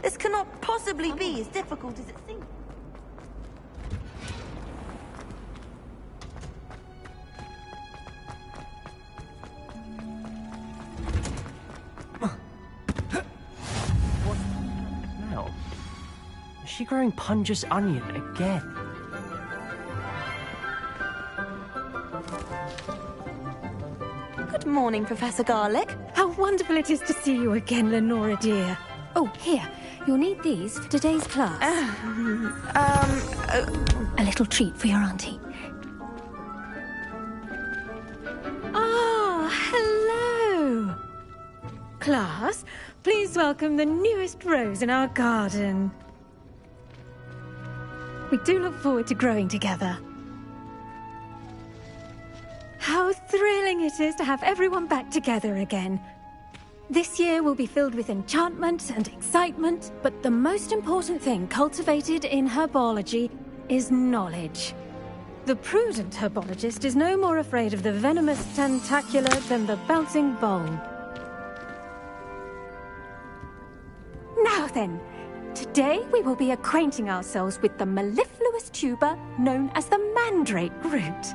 This cannot possibly be as difficult as it seems. What's now? Is she growing Punja's onion again? Good morning, Professor Garlic. How wonderful it is to see you again, Lenora dear. Oh, here. You'll need these for today's class. A little treat for your auntie. Ah, hello. Class, please welcome the newest rose in our garden. We do look forward to growing together. How thrilling it is to have everyone back together again. This year will be filled with enchantment and excitement, but the most important thing cultivated in herbology is knowledge. The prudent herbologist is no more afraid of the venomous tentacula than the bouncing bowl. Now then, today we will be acquainting ourselves with the mellifluous tuber known as the mandrake root.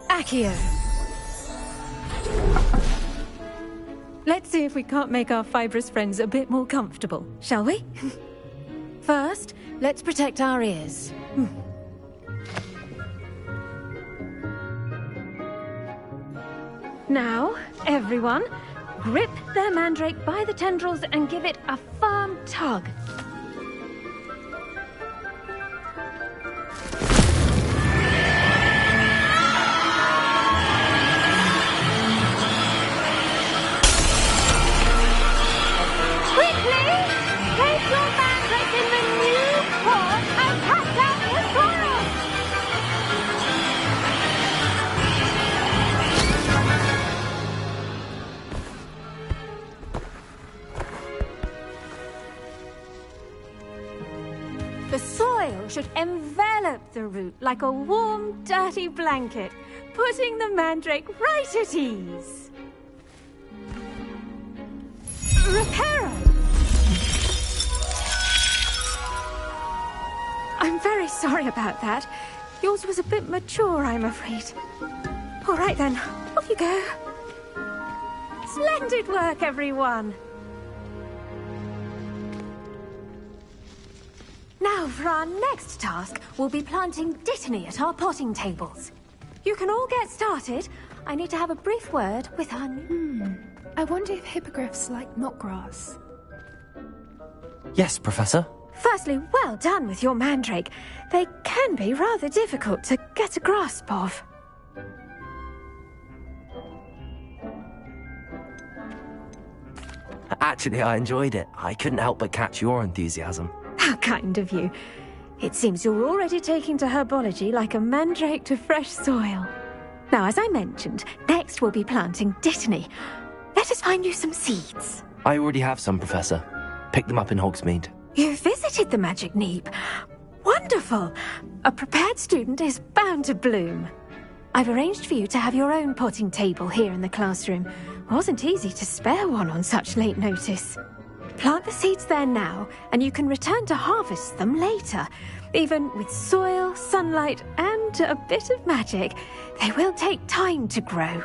Accio. Let's see if we can't make our fibrous friends a bit more comfortable, shall we? First, let's protect our ears. Now, everyone, grip their mandrake by the tendrils and give it a firm tug. The soil should envelop the root like a warm, dirty blanket, putting the mandrake right at ease. Reparo! I'm very sorry about that. Yours was a bit mature, I'm afraid. All right then, off you go. Splendid work, everyone! Now, for our next task, we'll be planting dittany at our potting tables. You can all get started. I need to have a brief word with our new... I wonder if hippogriffs like knotgrass. Yes, Professor. Firstly, well done with your mandrake. They can be rather difficult to get a grasp of. Actually, I enjoyed it. I couldn't help but catch your enthusiasm. How kind of you. It seems you're already taking to herbology like a mandrake to fresh soil. Now, as I mentioned, next we'll be planting dittany. Let us find you some seeds. I already have some, Professor. Picked them up in Hogsmeade. You visited the Magic Neep. Wonderful! A prepared student is bound to bloom. I've arranged for you to have your own potting table here in the classroom. Wasn't easy to spare one on such late notice. Plant the seeds there now, and you can return to harvest them later. Even with soil, sunlight, and a bit of magic, they will take time to grow.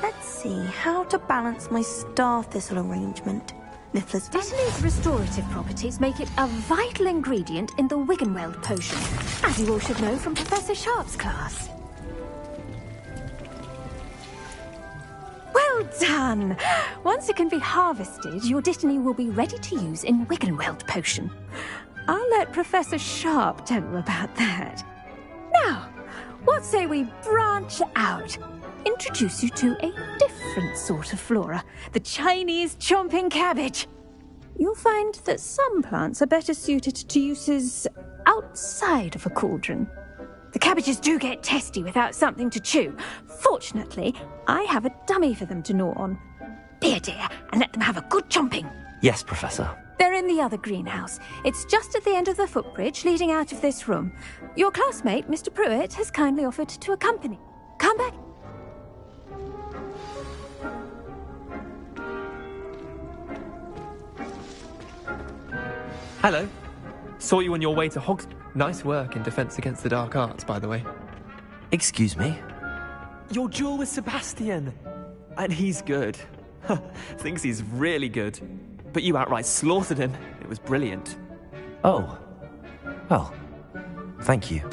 Let's see how to balance my star thistle arrangement. Niffler's Dittany's restorative properties make it a vital ingredient in the Wiggenweld potion, as you all should know from Professor Sharp's class. Well done! Once it can be harvested, your Dittany will be ready to use in Wiggenweld potion. I'll let Professor Sharp tell you about that. Now, what say we branch out? Introduce you to a different sort of flora, the Chinese chomping cabbage. You'll find that some plants are better suited to uses outside of a cauldron. The cabbages do get testy without something to chew. Fortunately, I have a dummy for them to gnaw on. Be a dear and let them have a good chomping. Yes, Professor. They're in the other greenhouse. It's just at the end of the footbridge leading out of this room. Your classmate, Mr. Pruitt, has kindly offered to accompany. Come back. Hello. Saw you on your way to Hogs... Nice work in Defense Against the Dark Arts, by the way. Excuse me? Your duel with Sebastian! And he's good. Thinks he's really good. But you outright slaughtered him. It was brilliant. Oh. Well, thank you.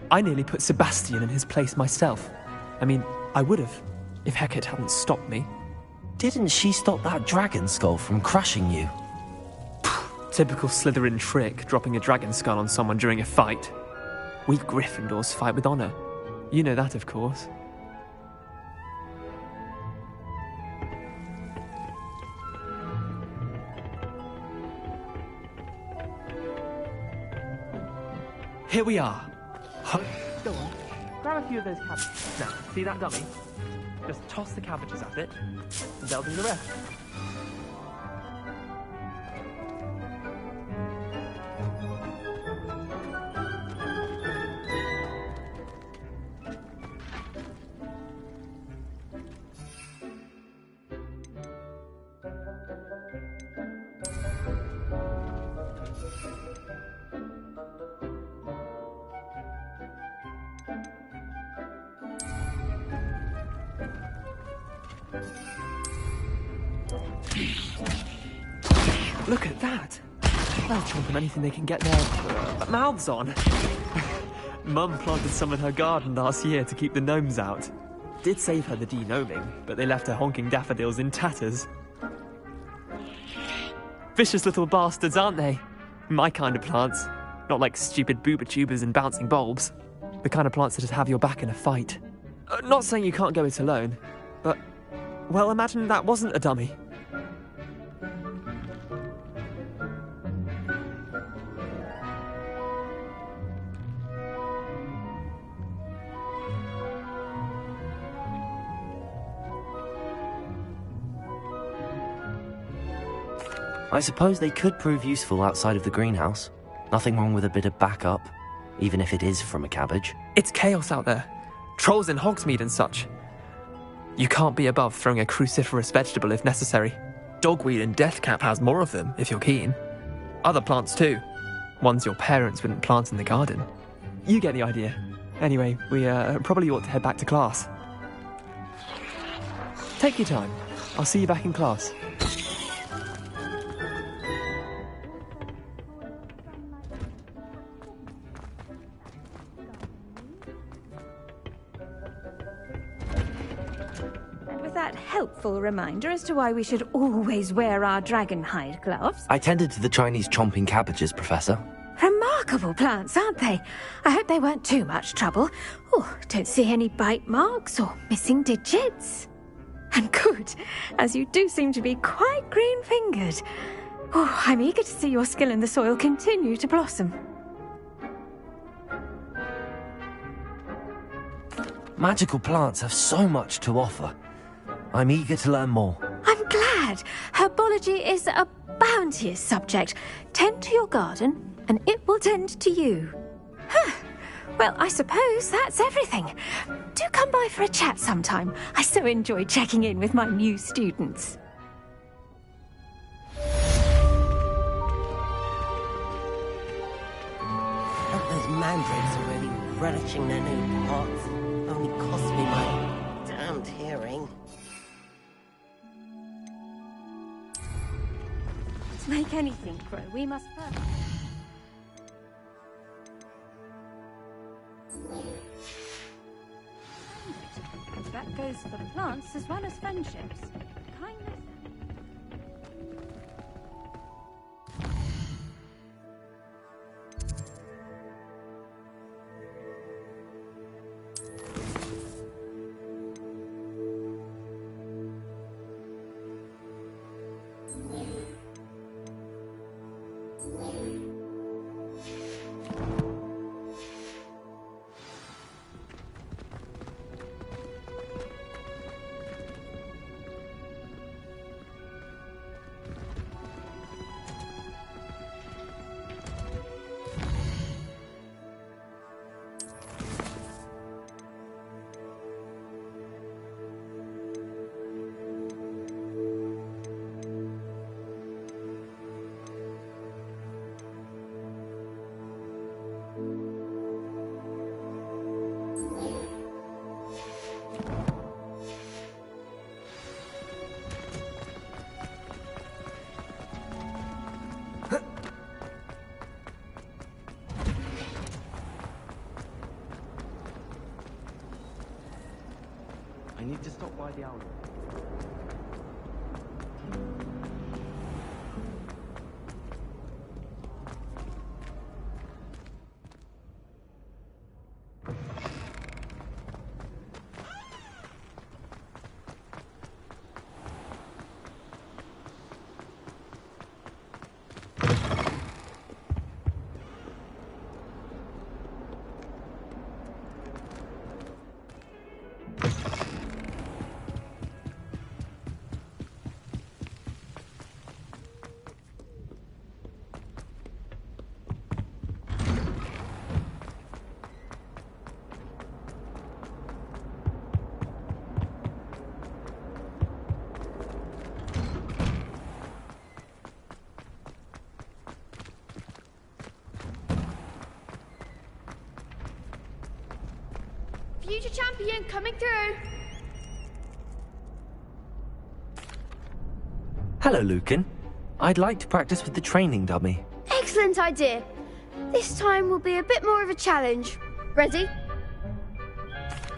I nearly put Sebastian in his place myself. I mean, I would have, if Hecate hadn't stopped me. Didn't she stop that dragon skull from crushing you? Typical Slytherin trick, dropping a dragon skull on someone during a fight. We Gryffindors fight with honor. You know that, of course. Here we are. Go on, grab a few of those cabbages. Now, see that dummy? Just toss the cabbages at it, and they'll do the rest. Look at that! They'll chomp on anything they can get their mouths on. Mum planted some in her garden last year to keep the gnomes out. Did save her the de-gnoming, but they left her honking daffodils in tatters. Vicious little bastards, aren't they? My kind of plants. Not like stupid booba tubers and bouncing bulbs. The kind of plants that just have your back in a fight. Not saying you can't go it alone, but... well, imagine that wasn't a dummy. I suppose they could prove useful outside of the greenhouse. Nothing wrong with a bit of backup, even if it is from a cabbage. It's chaos out there. Trolls in Hogsmeade and such. You can't be above throwing a cruciferous vegetable if necessary. Dogweed and Deathcap has more of them, if you're keen. Other plants too. Ones your parents wouldn't plant in the garden. You get the idea. Anyway, we probably ought to head back to class. Take your time. I'll see you back in class. Helpful reminder as to why we should always wear our dragon hide gloves. I tended to the Chinese chomping cabbages, Professor. Remarkable plants, aren't they? I hope they weren't too much trouble. Oh, don't see any bite marks or missing digits. And good, as you do seem to be quite green-fingered. Oh, I'm eager to see your skill in the soil continue to blossom. Magical plants have so much to offer. I'm eager to learn more. I'm glad. Herbology is a bounteous subject. Tend to your garden, and it will tend to you. Huh. Well, I suppose that's everything. Do come by for a chat sometime. I so enjoy checking in with my new students. Hope those mandrakes are really relishing their new pots. Only cost me my damned hearing. make anything grow, we must first... That goes for plants as well as friendships. Kindness... I need to stop by the owl. Future champion coming through. Hello, Lucan. I'd like to practice with the training dummy. Excellent idea. This time will be a bit more of a challenge. Ready?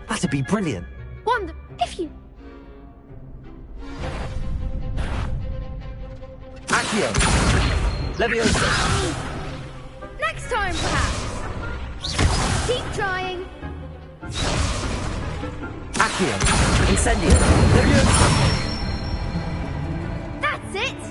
That'd be brilliant. Wonder if you... Accio! Leviosa! Next time, perhaps. Keep trying. Accio! Incendio! Leviosa! That's it.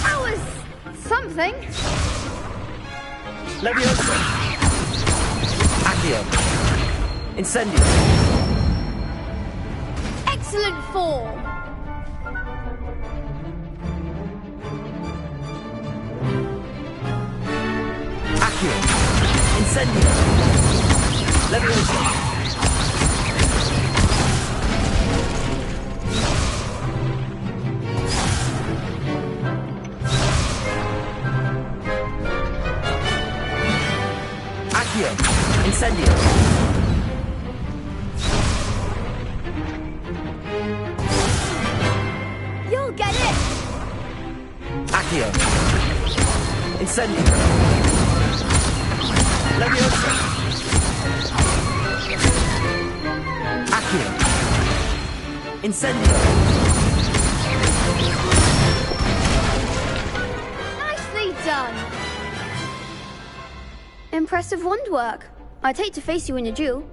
That was something. Leviosa! Accio! Incendio! Excellent form. Accio! Incendio! Leviosa! Accio! Incendio! You'll get it. Accio! Incendio! Leviosa! Accio! Incendio! Nicely done. Impressive wand work. I'd hate to face you in a duel.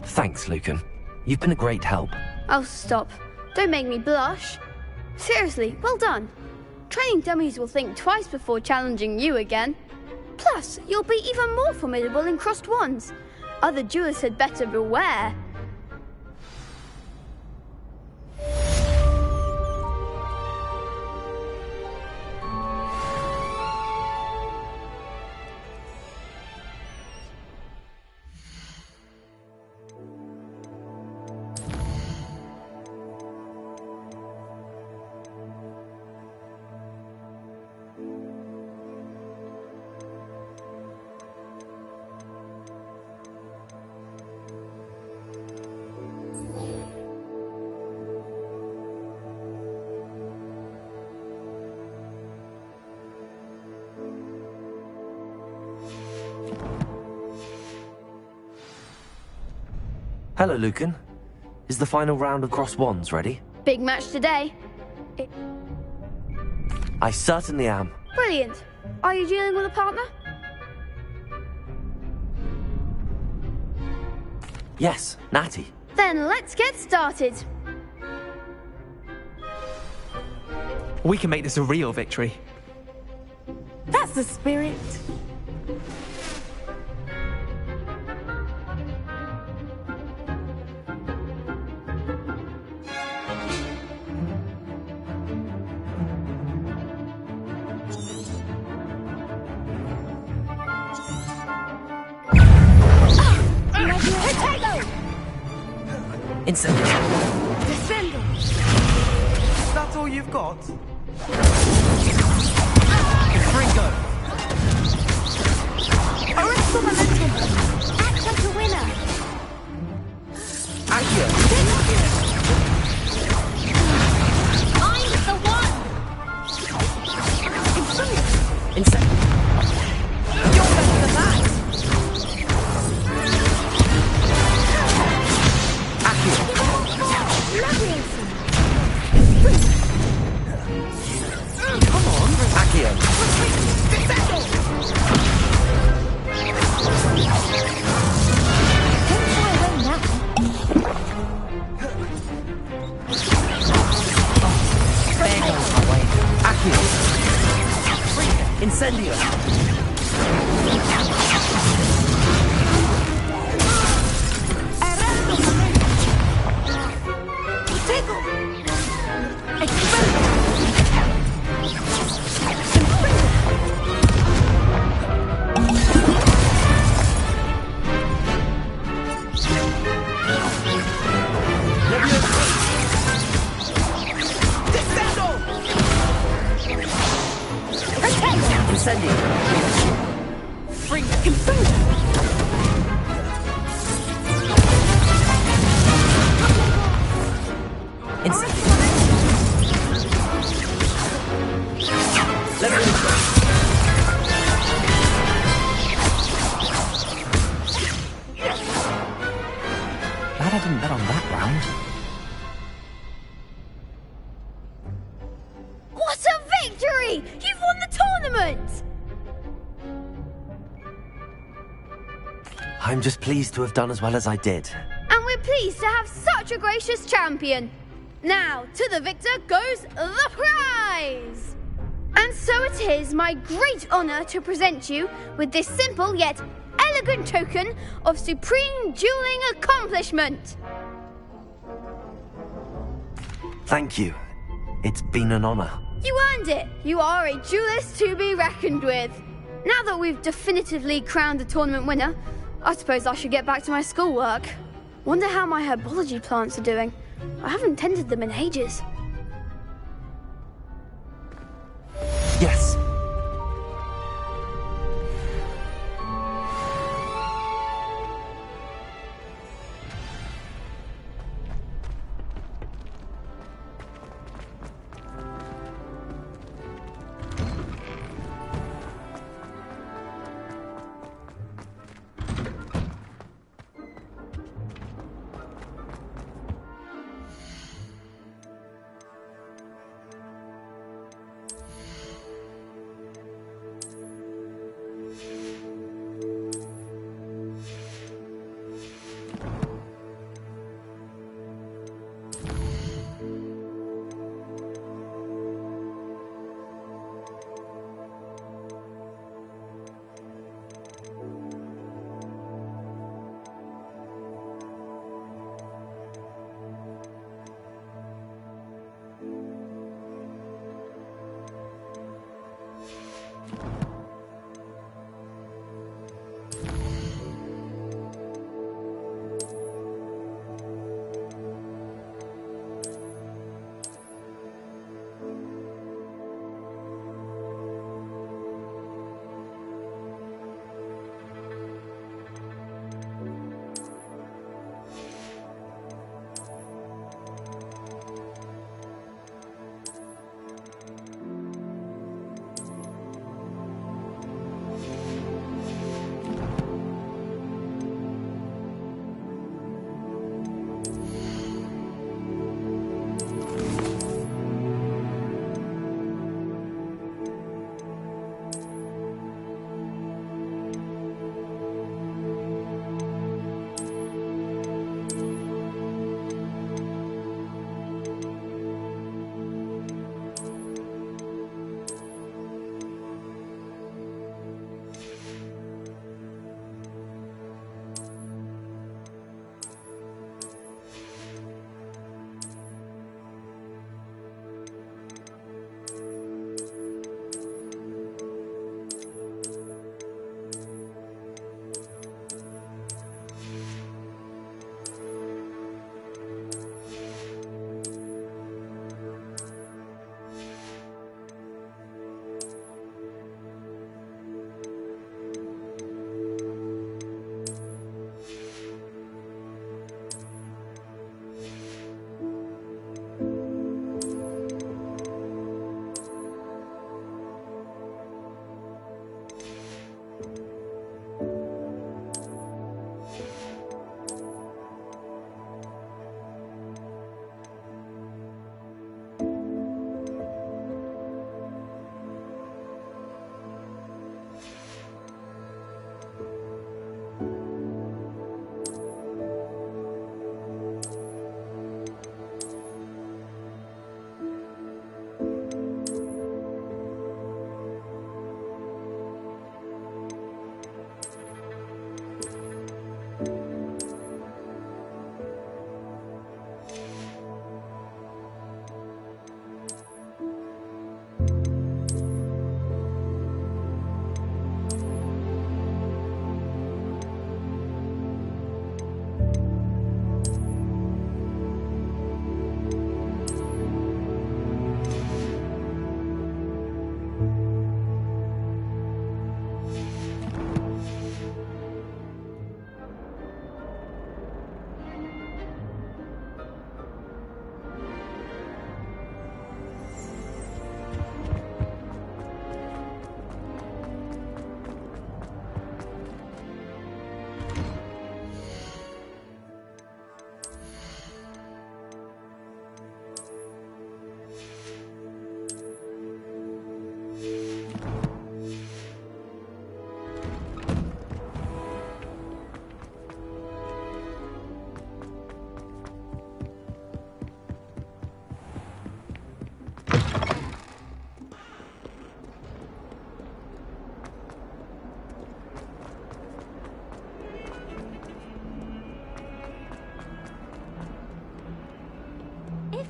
Thanks, Lucan. You've been a great help. Oh, stop. Don't make me blush. Seriously, well done. Training dummies will think twice before challenging you again. Plus, you'll be even more formidable in crossed wands. Other duelists had better beware. Hello, Lucan. Is the final round of cross wands ready? Big match today. I certainly am. Brilliant. Are you dealing with a partner? Yes, Natty. Then let's get started. We can make this a real victory. That's the spirit. Instant. That's all you've got? Ringo. Arrest momentum. Act like a winner. Accio. I'm the one. Instant. You're better than that! Come on. Accio. Accio. Incendio. Incendio. Glad I didn't bet on that round. What a victory! You've won the tournament! I'm just pleased to have done as well as I did. And we're pleased to have such a gracious champion. Now, to the victor goes the prize! And so it is my great honour to present you with this simple yet elegant token of supreme dueling accomplishment. Thank you. It's been an honor. You earned it. You are a duelist to be reckoned with. Now that we've definitively crowned the tournament winner, I suppose I should get back to my schoolwork. Wonder how my herbology plants are doing. I haven't tended them in ages. Yes.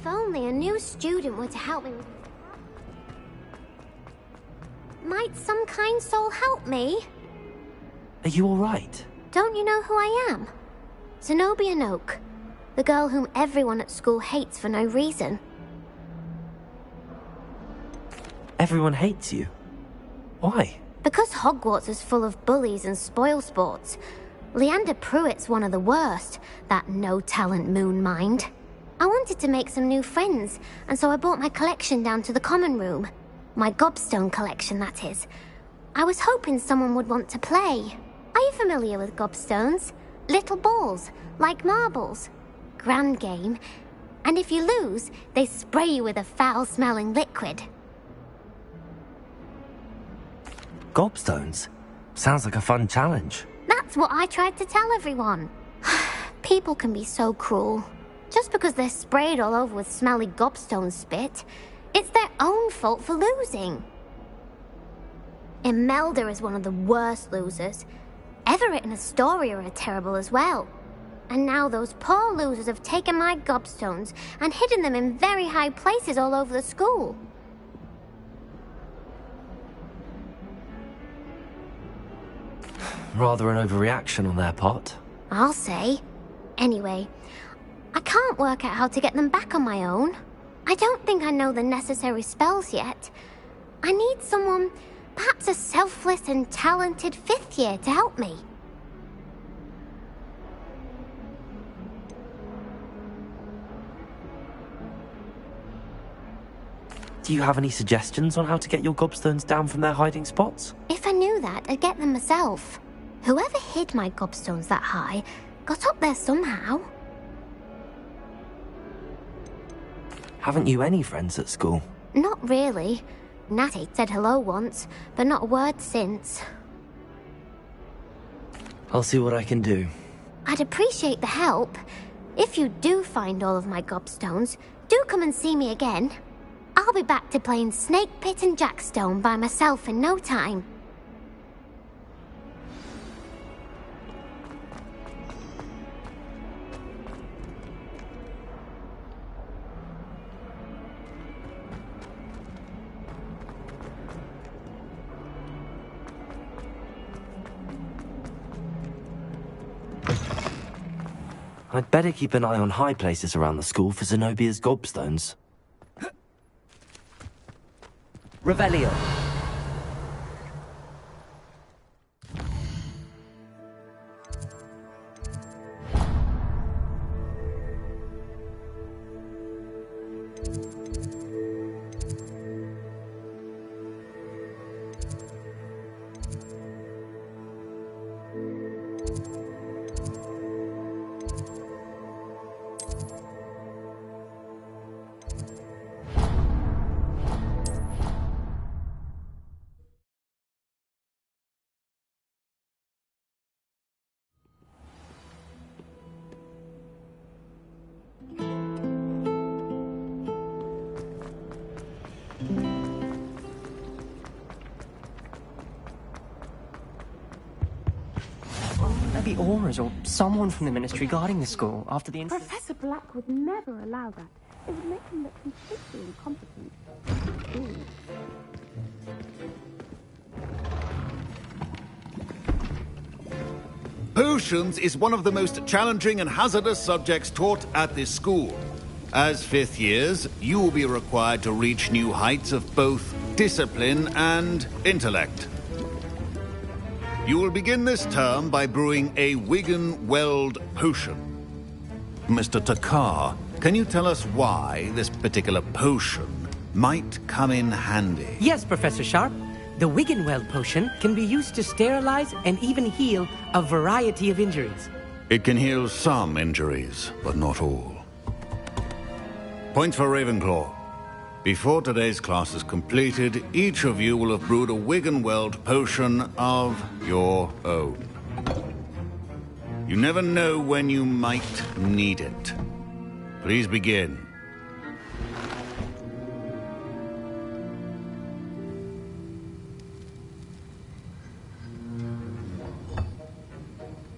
only a new student were to help me with... Might some kind soul help me? Are you alright? Don't you know who I am? Zenobia Noak, the girl whom everyone at school hates for no reason. Everyone hates you. Why? Because Hogwarts is full of bullies and spoilsports. Leander Pruitt's one of the worst, that no-talent moon mind. I wanted to make some new friends, and so I brought my collection down to the common room. My gobstone collection, that is. I was hoping someone would want to play. Are you familiar with gobstones? Little balls, like marbles. Grand game. And if you lose, they spray you with a foul-smelling liquid. Gobstones? Sounds like a fun challenge. That's what I tried to tell everyone. People can be so cruel. Just because they're sprayed all over with smelly gobstone spit, it's their own fault for losing. Imelda is one of the worst losers. Everett and Astoria are terrible as well. And now those poor losers have taken my gobstones and hidden them in very high places all over the school. Rather an overreaction on their part. I'll say. Anyway, I can't work out how to get them back on my own. I don't think I know the necessary spells yet. I need someone, perhaps a selfless and talented fifth year to help me. Do you have any suggestions on how to get your gobstones down from their hiding spots? If I knew that, I'd get them myself. Whoever hid my gobstones that high got up there somehow. Haven't you any friends at school? Not really. Natty said hello once, but not a word since. I'll see what I can do. I'd appreciate the help. If you do find all of my gobstones, do come and see me again. I'll be back to playing Snake Pit and Jackstone by myself in no time. I'd better keep an eye on high places around the school for Zenobia's gobstones. Revelio. Maybe Auras or someone from the Ministry guarding the school after the incident. Professor Black would never allow that. It would make him look completely incompetent. Potions is one of the most challenging and hazardous subjects taught at this school. As fifth years, you will be required to reach new heights of both discipline and intellect. You will begin this term by brewing a Wigan-Weld potion. Mr. Takar, can you tell us why this particular potion might come in handy? Yes, Professor Sharp. The Wigan-Weld potion can be used to sterilize and even heal a variety of injuries. It can heal some injuries, but not all. Point for Ravenclaw. Before today's class is completed, each of you will have brewed a Wigan-Weld potion of your own. You never know when you might need it. Please begin.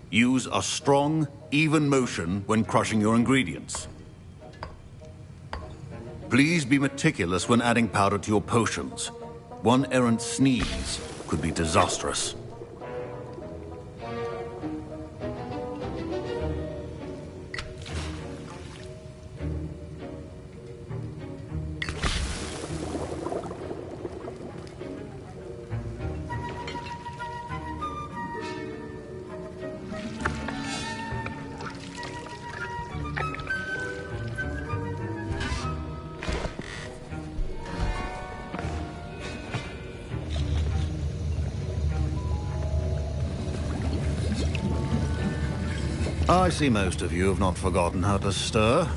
Use a strong, even motion when crushing your ingredients. Please be meticulous when adding powder to your potions. One errant sneeze could be disastrous. I see most of you have not forgotten how to stir.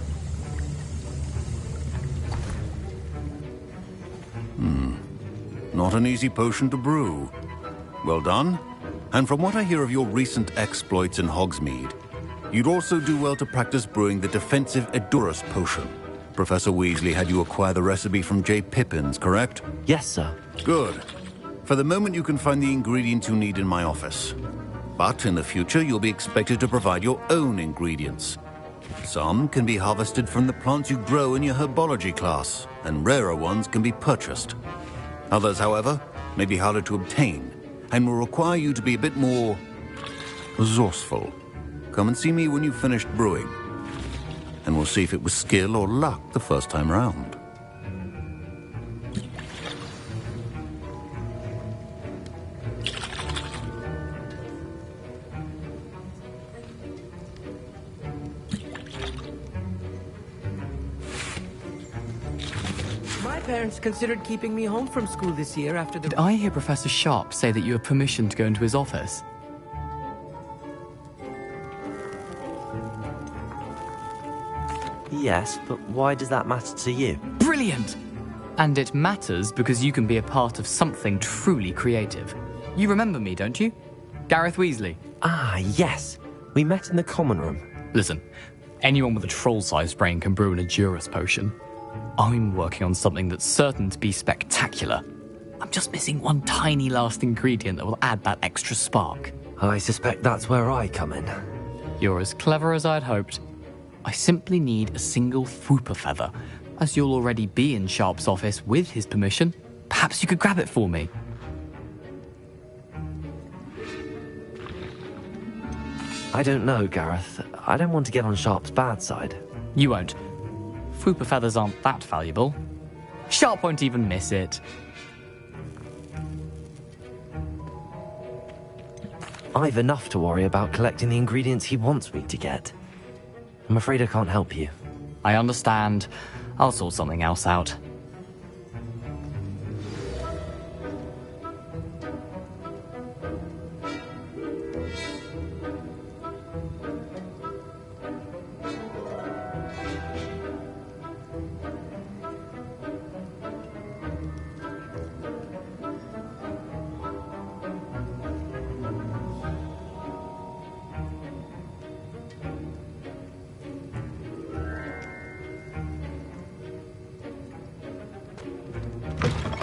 Not an easy potion to brew. Well done. And from what I hear of your recent exploits in Hogsmeade, you'd also do well to practice brewing the defensive Edurus potion. Professor Weasley had you acquire the recipe from J. Pippin's, correct? Yes, sir. Good. For the moment, you can find the ingredients you need in my office. But in the future, you'll be expected to provide your own ingredients. Some can be harvested from the plants you grow in your herbology class, and rarer ones can be purchased. Others, however, may be harder to obtain, and will require you to be a bit more resourceful. Come and see me when you've finished brewing, and we'll see if it was skill or luck the first time round. My parents considered keeping me home from school this year after the... Did I hear Professor Sharp say that you have permission to go into his office? Yes, but why does that matter to you? Brilliant! And it matters because you can be a part of something truly creative. You remember me, don't you? Gareth Weasley. Ah, yes. We met in the common room. Listen, anyone with a troll-sized brain can brew an Edurus potion. I'm working on something that's certain to be spectacular. I'm just missing one tiny last ingredient that will add that extra spark. I suspect that's where I come in. You're as clever as I'd hoped. I simply need a single Fwooper feather. As you'll already be in Sharp's office with his permission, perhaps you could grab it for me. I don't know, Gareth. I don't want to get on Sharp's bad side. You won't. Fwooper feathers aren't that valuable. Sharp won't even miss it. I've enough to worry about collecting the ingredients he wants me to get. I'm afraid I can't help you. I understand. I'll sort something else out.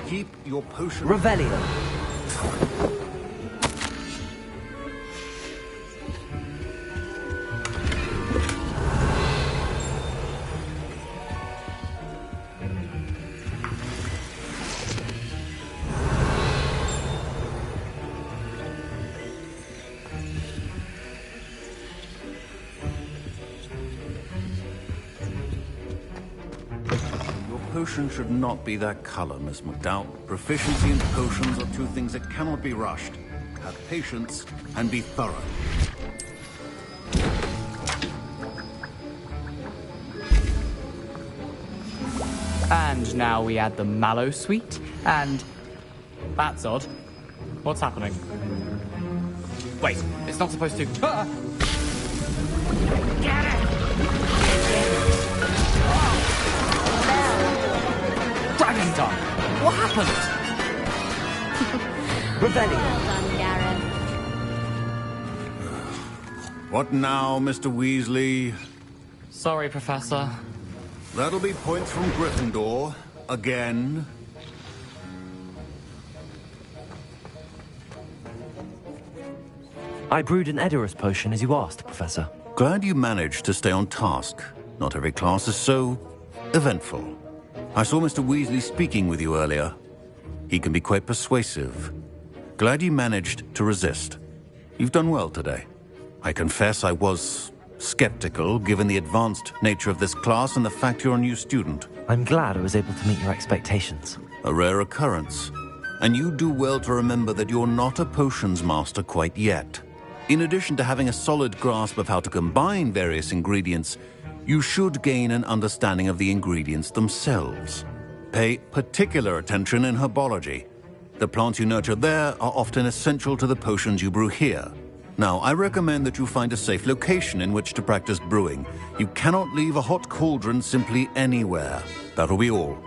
Keep your potion. Revelio. Potion should not be that color, Miss McDowell. Proficiency and potions are two things that cannot be rushed. Have patience and be thorough. And now we add the mallow sweet, and... That's odd. What's happening? Wait, it's not supposed to... Ah! Get it! Dragon Tongue! What happened? Revelio. Well done, Gareth. What now, Mr. Weasley? Sorry, Professor. That'll be points from Gryffindor. Again. I brewed an Edurus potion as you asked, Professor. Glad you managed to stay on task. Not every class is so eventful. I saw Mr. Weasley speaking with you earlier. He can be quite persuasive. Glad you managed to resist. You've done well today. I confess I was skeptical, given the advanced nature of this class and the fact you're a new student. I'm glad I was able to meet your expectations. A rare occurrence. And you do well to remember that you're not a potions master quite yet. In addition to having a solid grasp of how to combine various ingredients, you should gain an understanding of the ingredients themselves. Pay particular attention in herbology. The plants you nurture there are often essential to the potions you brew here. Now, I recommend that you find a safe location in which to practice brewing. You cannot leave a hot cauldron simply anywhere. That'll be all.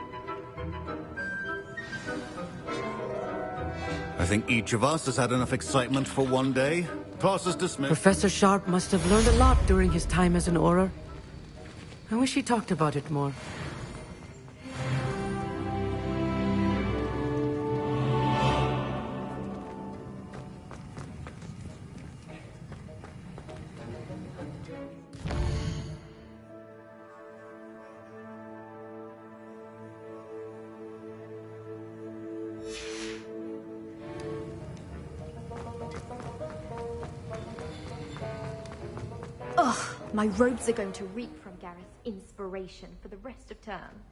I think each of us has had enough excitement for one day. Class is dismissed. Professor Sharp must have learned a lot during his time as an Auror. I wish he talked about it more. Ugh, my robes are going to reek from Gareth's inspiration for the rest of term.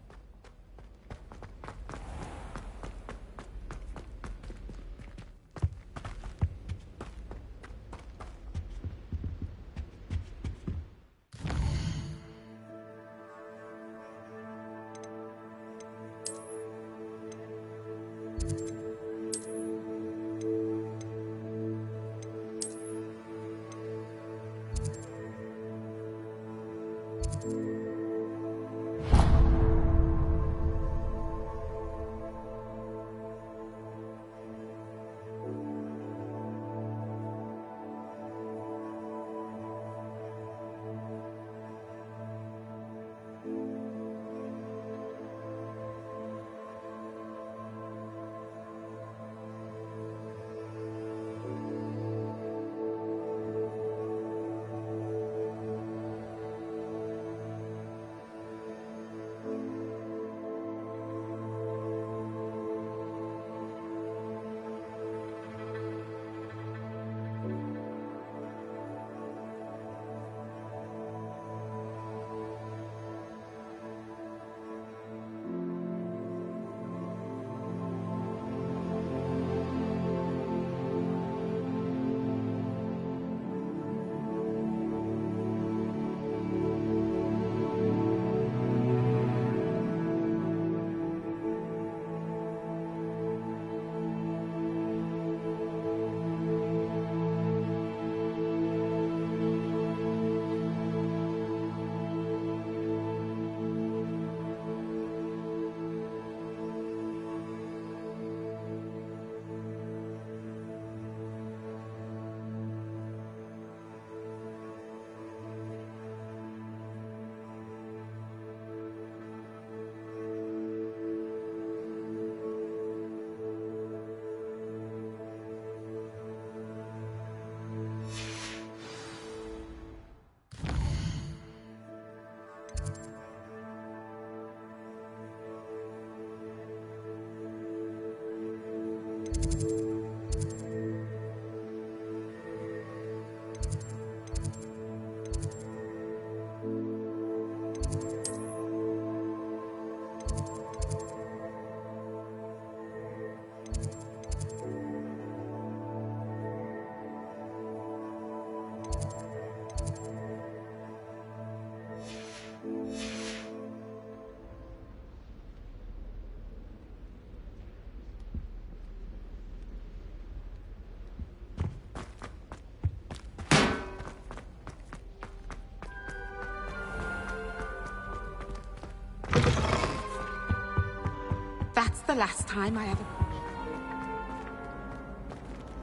That's the last time I ever...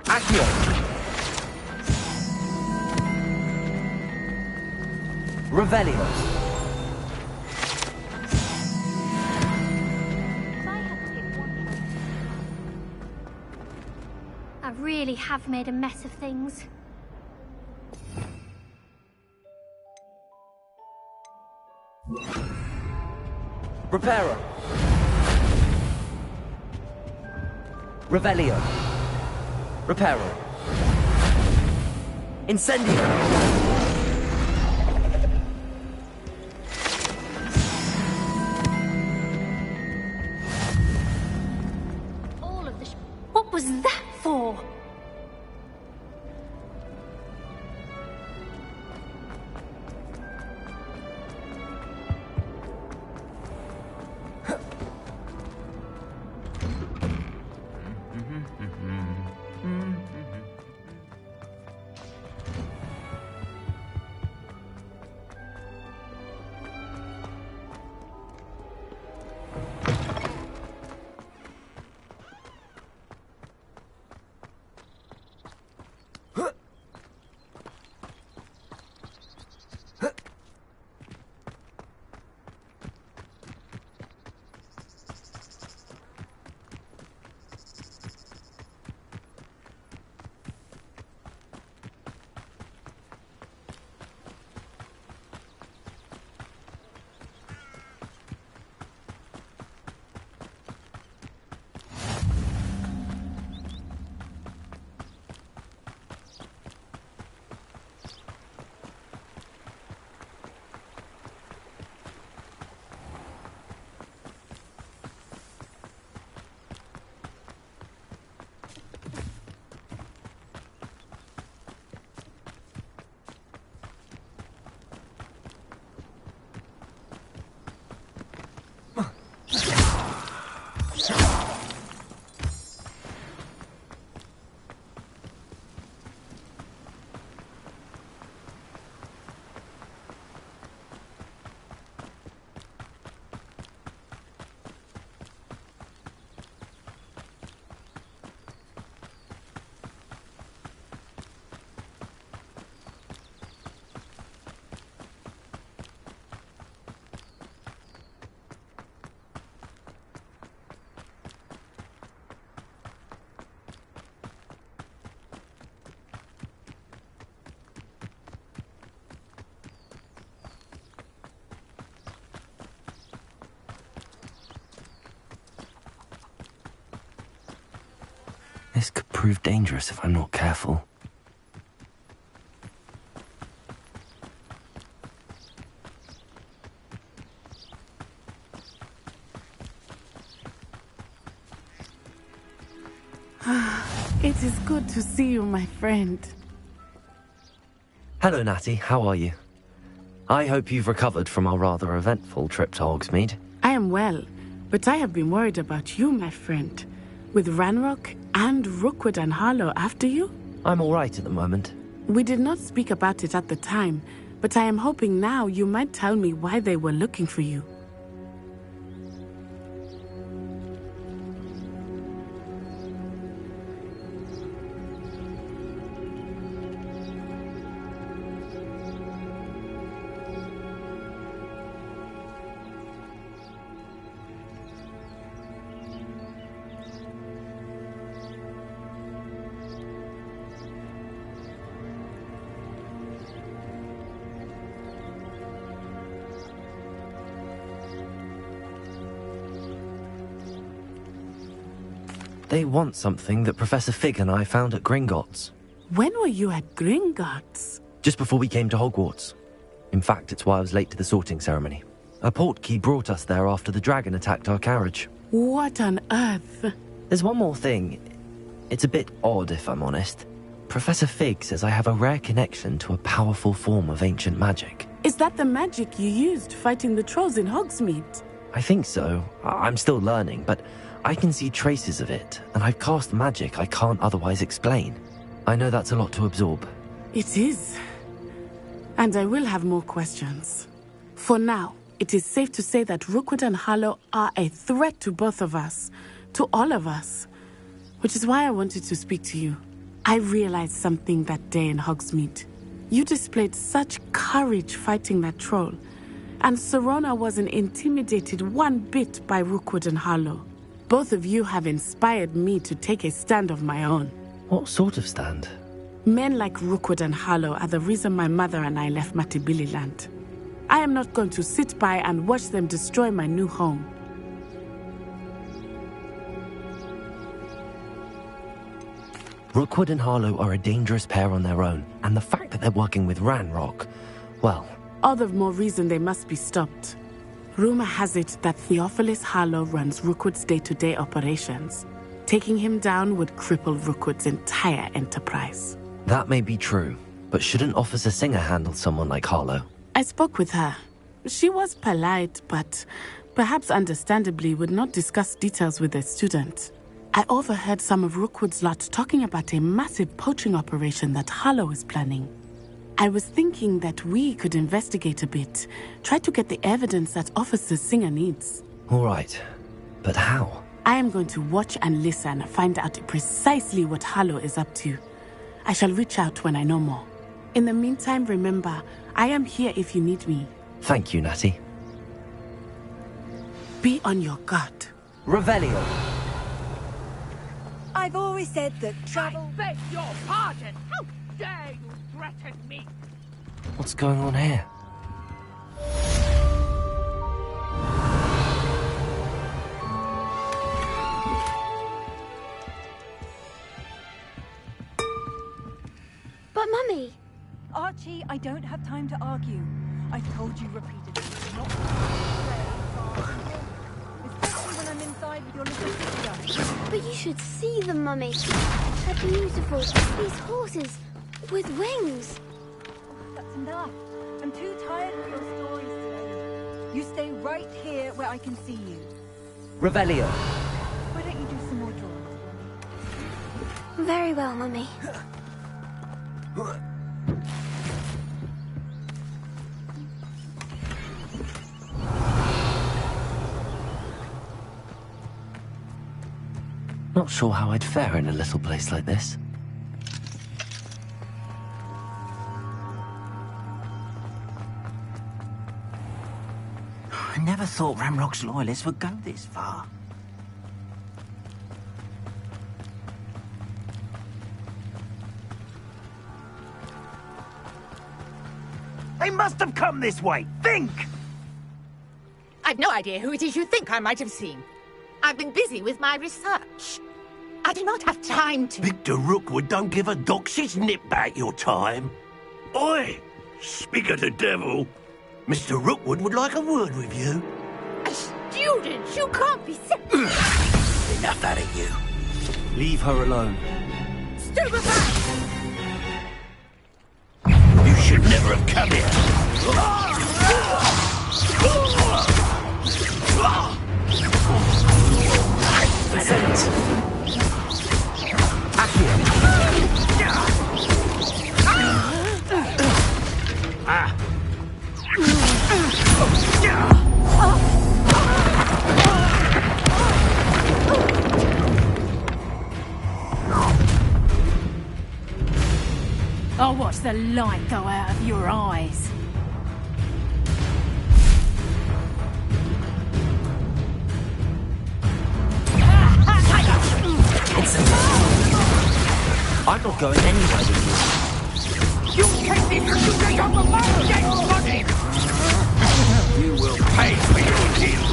Accio! Revelio! I really have made a mess of things. Reparo. Revelio. Reparo. Incendio. What was that for? This could prove dangerous if I'm not careful. It is good to see you, my friend. Hello, Natty. How are you? I hope you've recovered from our rather eventful trip to Hogsmeade. I am well, but I have been worried about you, my friend. With Ranrock and Rookwood and Harlow after you? I'm all right at the moment. We did not speak about it at the time, but I am hoping now you might tell me why they were looking for you. They want something that Professor Fig and I found at Gringotts. When were you at Gringotts? Just before we came to Hogwarts. In fact, it's why I was late to the sorting ceremony. A portkey brought us there after the dragon attacked our carriage. What on earth? There's one more thing. It's a bit odd, if I'm honest. Professor Fig says I have a rare connection to a powerful form of ancient magic. Is that the magic you used fighting the trolls in Hogsmeade? I think so. I'm still learning, but I can see traces of it, and I've cast magic I can't otherwise explain. I know that's a lot to absorb. It is. And I will have more questions. For now, it is safe to say that Rookwood and Harlow are a threat to both of us, to all of us. Which is why I wanted to speak to you. I realized something that day in Hogsmeade. You displayed such courage fighting that troll, and Serona wasn't intimidated one bit by Rookwood and Harlow. Both of you have inspired me to take a stand of my own. What sort of stand? Men like Rookwood and Harlow are the reason my mother and I left Matibili land. I am not going to sit by and watch them destroy my new home. Rookwood and Harlow are a dangerous pair on their own, and the fact that they're working with Ranrock, well... All the more reason they must be stopped. Rumor has it that Theophilus Harlow runs Rookwood's day-to-day operations. Taking him down would cripple Rookwood's entire enterprise. That may be true, but shouldn't Officer Singer handle someone like Harlow? I spoke with her. She was polite, but perhaps understandably would not discuss details with a student. I overheard some of Rookwood's lot talking about a massive poaching operation that Harlow is planning. I was thinking that we could investigate a bit, try to get the evidence that Officer Singer needs. All right, but how? I am going to watch and listen, find out precisely what Harlow is up to. I shall reach out when I know more. In the meantime, remember, I am here if you need me. Thank you, Natty. Be on your guard. Revelio. I've always said that travel... I beg your pardon! How dare you threaten me? What's going on here? But Mummy... Archie, I don't have time to argue. I've told you repeatedly not to especially when I'm inside with your little sister. But you should see them, Mummy. They're beautiful. These horses with wings. That's enough. I'm too tired of your stories today. You stay right here where I can see you. Revelio. Why don't you do some more drawing? Very well, Mummy. Not sure how I'd fare in a little place like this. I never thought Ranrock's loyalists would go this far. They must have come this way. Think! I've no idea who it is you think I might have seen. I've been busy with my research. I do not have time to... Victor Rookwood don't give a doxy's nip back your time. Oi! Speak of the devil. Mr. Rookwood would like a word with you. A student? You can't be sick. Enough out of you. Leave her alone. Stupefy! You should never have come here. I'll watch the light go out of your eyes. I'm not going anywhere with You take this and you take up a man dead body! You will pay for your deal.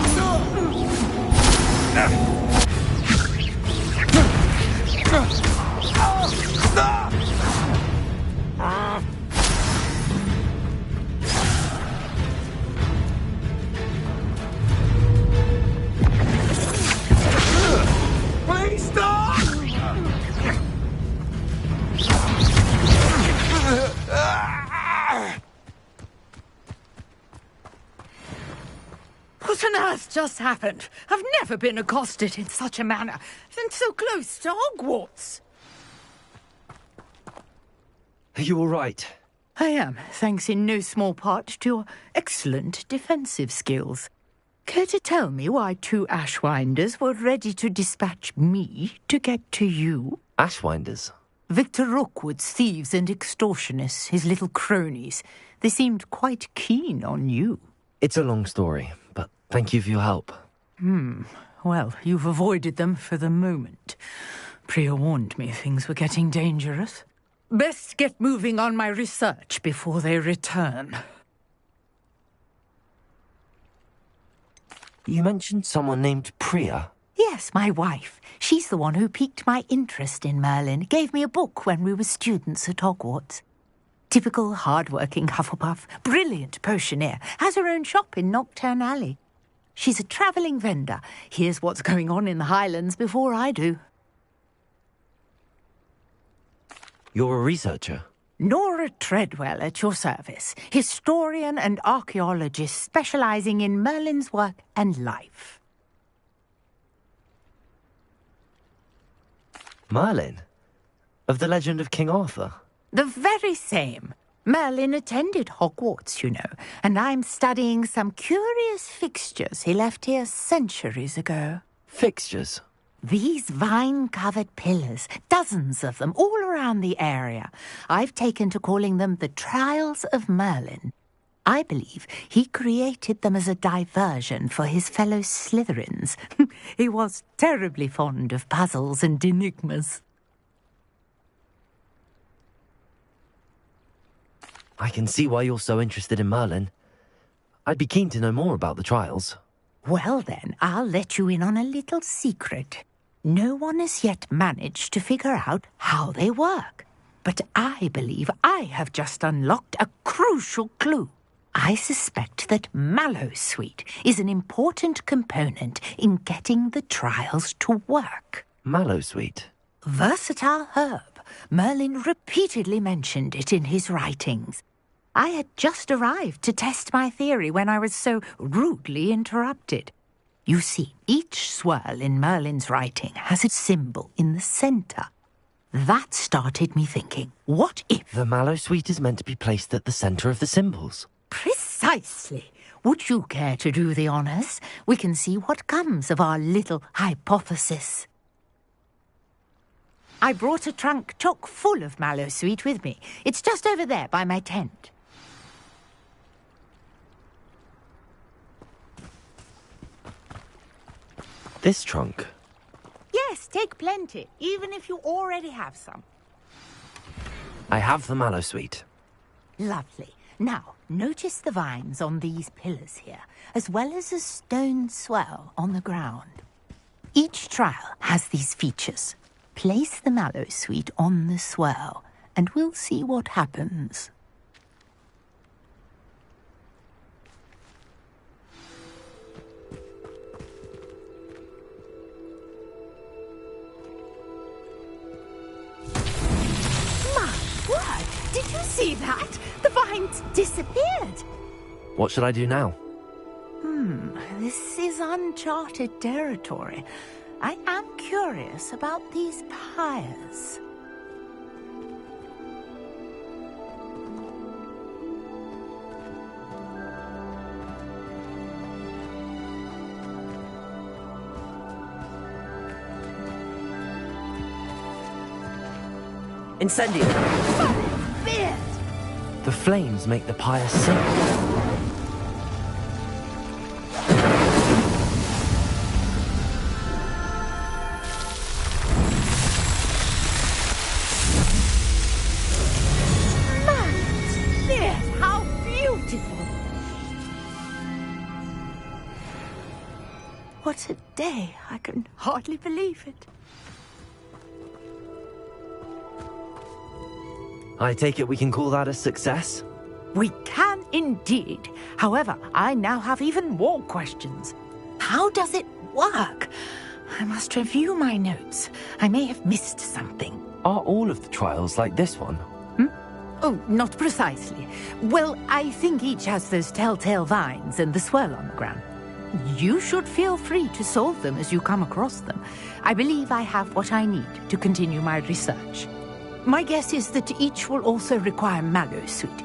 Please stop! What on earth just happened? I've never been accosted in such a manner, and so close to Hogwarts. Are you all right? I am, thanks in no small part to your excellent defensive skills. Care to tell me why two Ashwinders were ready to dispatch me to get to you? Ashwinders? Victor Rookwood's thieves and extortionists, his little cronies. They seemed quite keen on you. It's a long story, but thank you for your help. Well, you've avoided them for the moment. Priya warned me things were getting dangerous. Best get moving on my research before they return. You mentioned someone named Priya. Yes, my wife. She's the one who piqued my interest in Merlin. Gave me a book when we were students at Hogwarts. Typical hard-working Hufflepuff, brilliant potioneer, has her own shop in Knockturn Alley. She's a travelling vendor. Hears what's going on in the Highlands before I do. You're a researcher? Nora Treadwell at your service, historian and archaeologist specialising in Merlin's work and life. Merlin? Of the legend of King Arthur? The very same. Merlin attended Hogwarts, you know, and I'm studying some curious fixtures he left here centuries ago. Fixtures? These vine-covered pillars, dozens of them, all around the area. I've taken to calling them the Trials of Merlin. I believe he created them as a diversion for his fellow Slytherins. He was terribly fond of puzzles and enigmas. I can see why you're so interested in Merlin. I'd be keen to know more about the trials. Well then, I'll let you in on a little secret. No one has yet managed to figure out how they work. But I believe I have just unlocked a crucial clue. I suspect that Mallowsweet is an important component in getting the trials to work. Mallowsweet? Versatile herb. Merlin repeatedly mentioned it in his writings. I had just arrived to test my theory when I was so rudely interrupted. You see, each swirl in Merlin's writing has a symbol in the centre. That started me thinking, what if... The Mallowsweet is meant to be placed at the centre of the symbols. Precisely. Would you care to do the honours? We can see what comes of our little hypothesis. I brought a trunk chock full of Mallowsweet with me. It's just over there by my tent. This trunk? Yes, take plenty, even if you already have some. I have the Mallowsweet. Lovely. Now, notice the vines on these pillars here, as well as a stone swell on the ground. Each trial has these features. Place the Mallowsweet on the swirl, and we'll see what happens. Did you see that? The vines disappeared. What should I do now? This is uncharted territory. I am curious about these pyres. Incendio! The flames make the pyre sink. Yes, how beautiful! What a day! I can hardly believe it. I take it we can call that a success? We can indeed. However, I now have even more questions. How does it work? I must review my notes. I may have missed something. Are all of the trials like this one? Oh, not precisely. Well, I think each has those telltale vines and the swirl on the ground. You should feel free to solve them as you come across them. I believe I have what I need to continue my research. My guess is that each will also require Mallowsweet,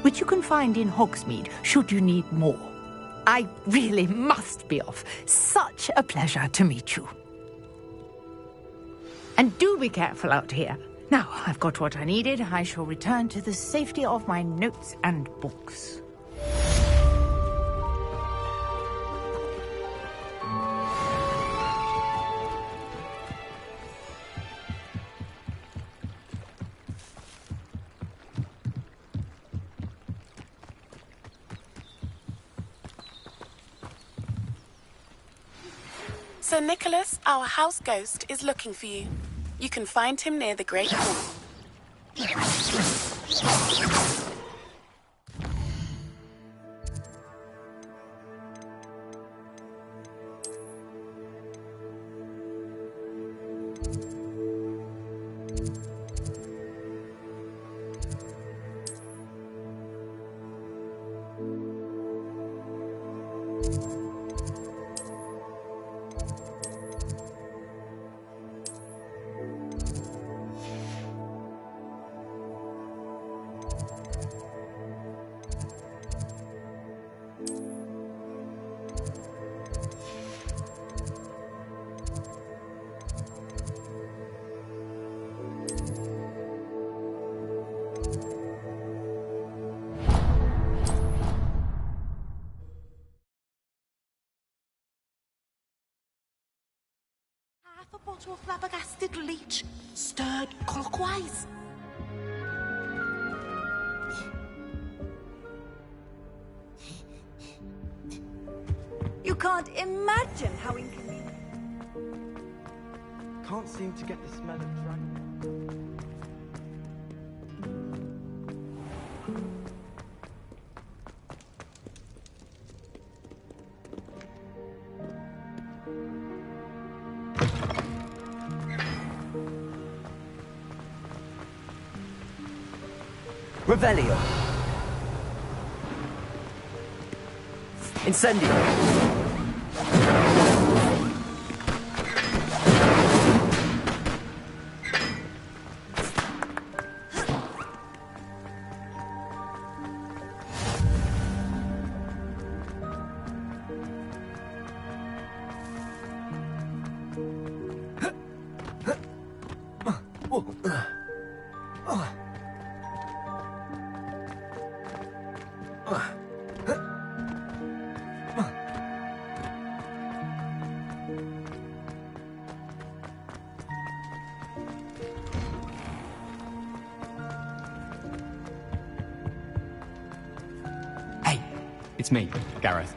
which you can find in Hogsmeade should you need more. I really must be off. Such a pleasure to meet you. And do be careful out here. Now, I've got what I needed. I shall return to the safety of my notes and books. Sir Nicholas, our house ghost, is looking for you. You can find him near the Great Hall. Half a bottle of flabbergasted leech, stirred clockwise. You can't imagine how inconvenient. Can't seem to get the smell of dragon. Revelio. Incendio. It's me, Gareth.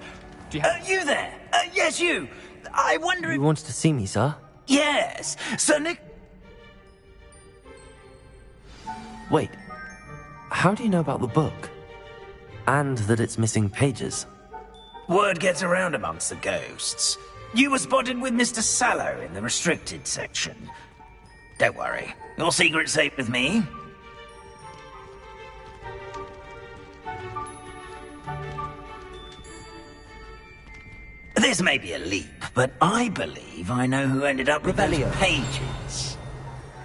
Do you have... You there? Yes, you. I wonder if... You wanted to see me, sir? Yes. Sir Nick... Wait. How do you know about the book? And that it's missing pages? Word gets around amongst the ghosts. You were spotted with Mr. Sallow in the restricted section. Don't worry. Your secret's safe with me. This may be a leap, but I believe I know who ended up with those pages.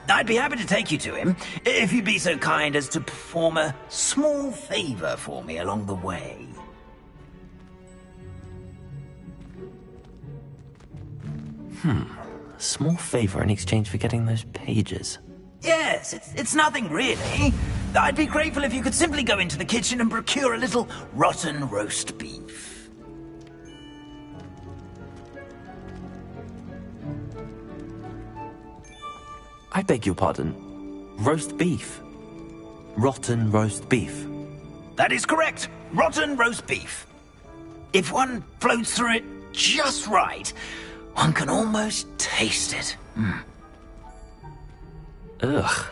I'd be happy to take you to him, if you'd be so kind as to perform a small favor for me along the way. A small favor in exchange for getting those pages. Yes, it's nothing really. I'd be grateful if you could simply go into the kitchen and procure a little rotten roast beef. I beg your pardon. Roast beef. Rotten roast beef. That is correct. Rotten roast beef. If one floats through it just right, one can almost taste it. Ugh.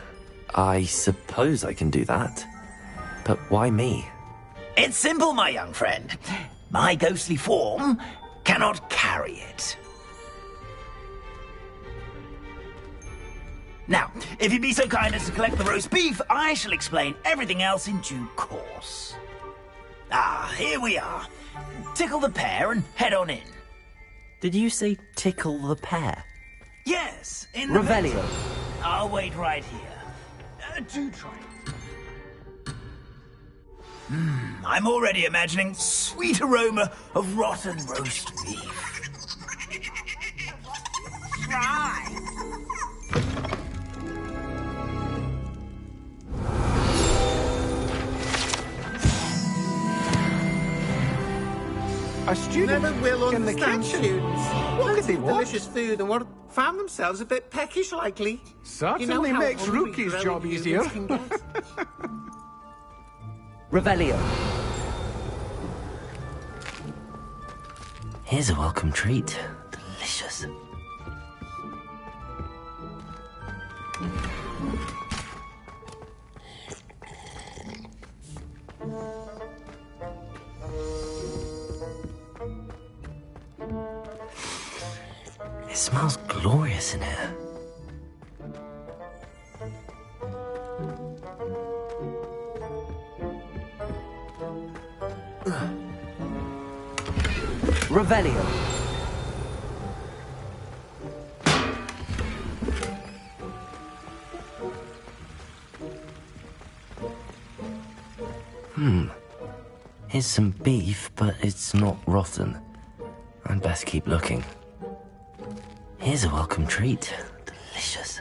I suppose I can do that. But why me? It's simple, my young friend. My ghostly form cannot carry it. Now, if you'd be so kind as to collect the roast beef, I shall explain everything else in due course. Ah, here we are. Tickle the pear and head on in. Did you say tickle the pear? Yes, in Revelio. I'll wait right here. Do try it. I'm already imagining sweet aroma of rotten roast beef. Try. A student never will in the understand kitchen. students. What could they want? Delicious food and found themselves a bit peckish likely. Certainly how makes hungry Rookie's growing job humans easier. can get. Revelio. Here's a welcome treat. Delicious. smells glorious in here. Revelio. Here's some beef, but it's not rotten. I'd best keep looking. Here's a welcome treat. Delicious.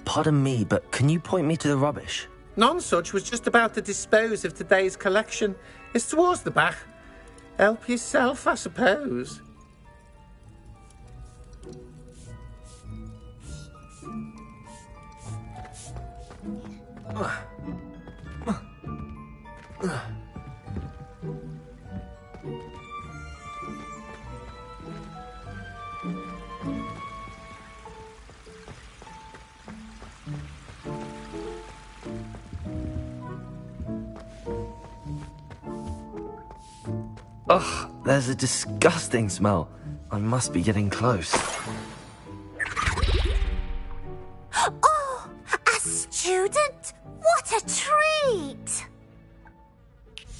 Pardon me, but can you point me to the rubbish? Nonsuch was just about to dispose of today's collection. It's towards the back. Help yourself, I suppose. Ugh, there's a disgusting smell. I must be getting close. Oh, a student? What a treat!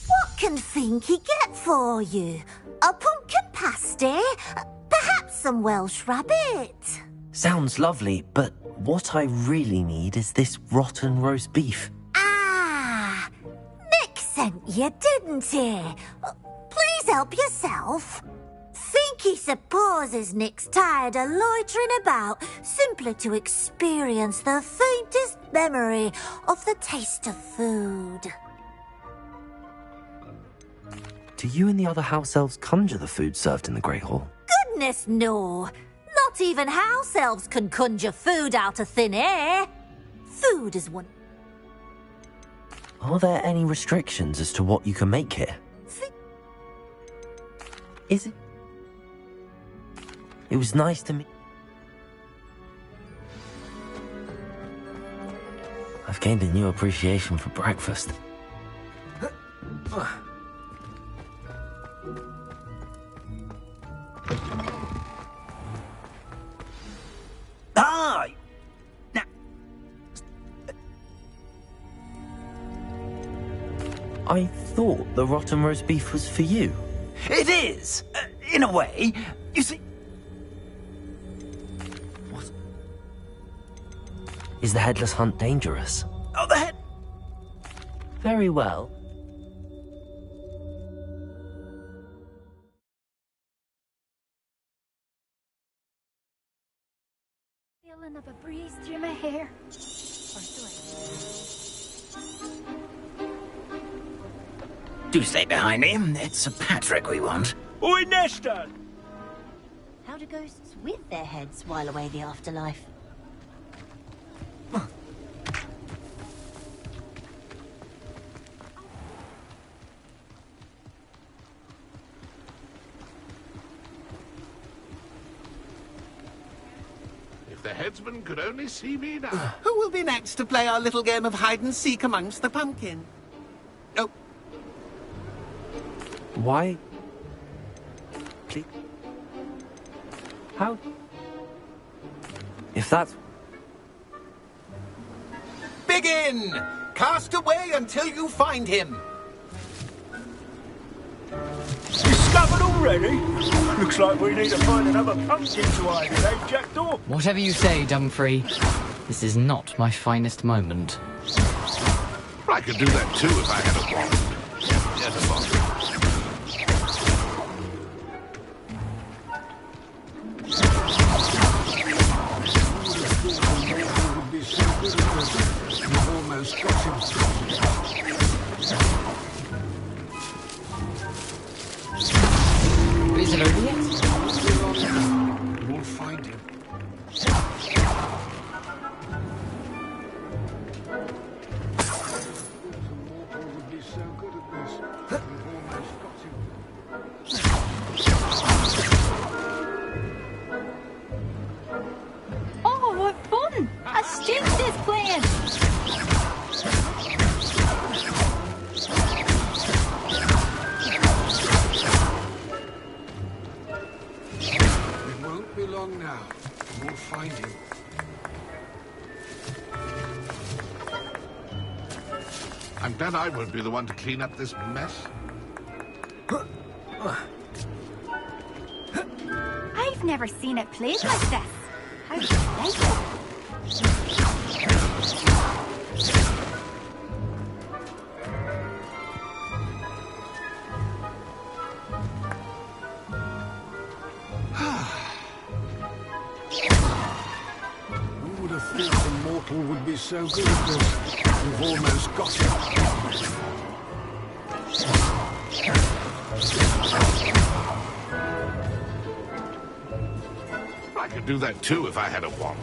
What can Finky get for you? A pumpkin pasty? Perhaps some Welsh rabbit? Sounds lovely, but what I really need is this rotten roast beef. Ah, Nick sent you, didn't he? Please help yourself. Finky supposes Nick's tired of loitering about simply to experience the faintest memory of the taste of food. Do you and the other house elves conjure the food served in the Great Hall? Goodness, no. Not even house elves can conjure food out of thin air. Food is one. Are there any restrictions as to what you can make here? Is it? It was nice to meet. I've gained a new appreciation for breakfast. Ah! Now, I thought the rotten roast beef was for you. it is, in a way. You see... What? Is the headless hunt dangerous? Oh, the head... Very well. Feeling of a breeze through my hair. Do stay behind me. It's Sir Patrick we want. Oi, Nesta! How do ghosts with their heads while away the afterlife? If the headsman could only see me now. Who will be next to play our little game of hide-and-seek amongst the pumpkin? Oh. Why? Please. How? If that's... Begin! Cast away until you find him. Discovered already? Looks like we need to find another pumpkin to hide in, eh, Jackdaw? Whatever you say, Dumfrey. This is not my finest moment. I could do that too if I had a wand. Yes, boss. Almost got him. Is it over yet? We'll find him. long now. We'll find him. I'm glad I won't be the one to clean up this mess. I've never seen it played like this. How delightful. Who would have thought a mortal would be so good at this? We've almost got him. I could do that too if I had a wand.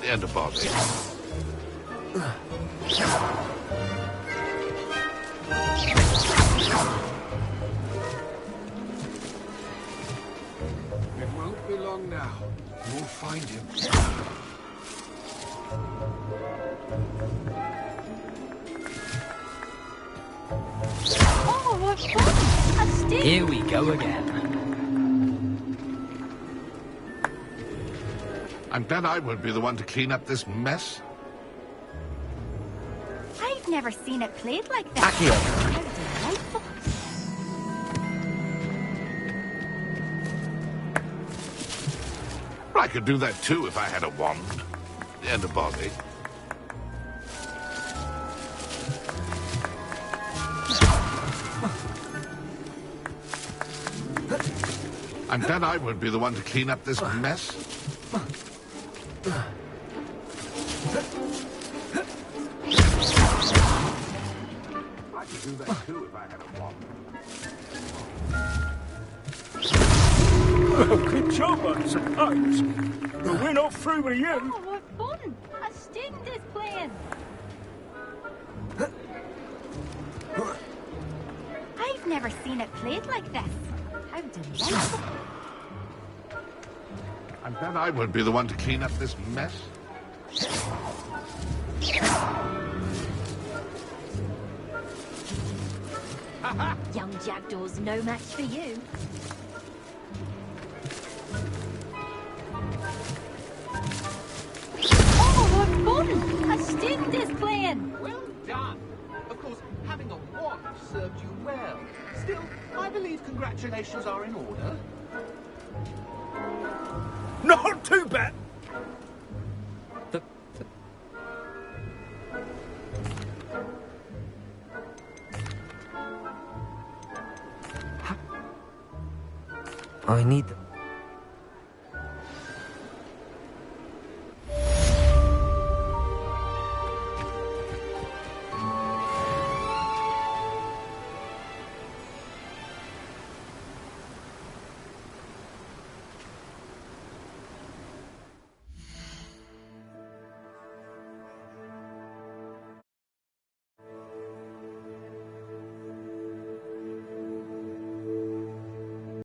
And a body. It won't be long now. We'll find him. Oh, what fun! A stick! Here we go again. I'm glad I won't be the one to clean up this mess. I've never seen it played like this. Accio. How delightful. I could do that too if I had a wand. And a body. I'm glad I won't be the one to clean up this mess. I could do that too if I had a wand. Well, good job, I suppose. But we're not through with you. Oh, what fun! A student is playing. I've never seen it played like this. How delightful. I'm glad I won't be the one to clean up this mess. Young Jackdaw's no match for you. Oh, what fun! A student is playing. Well done. Of course, having a wand served you well. Still, I believe congratulations are in order. Not too bad. I need them.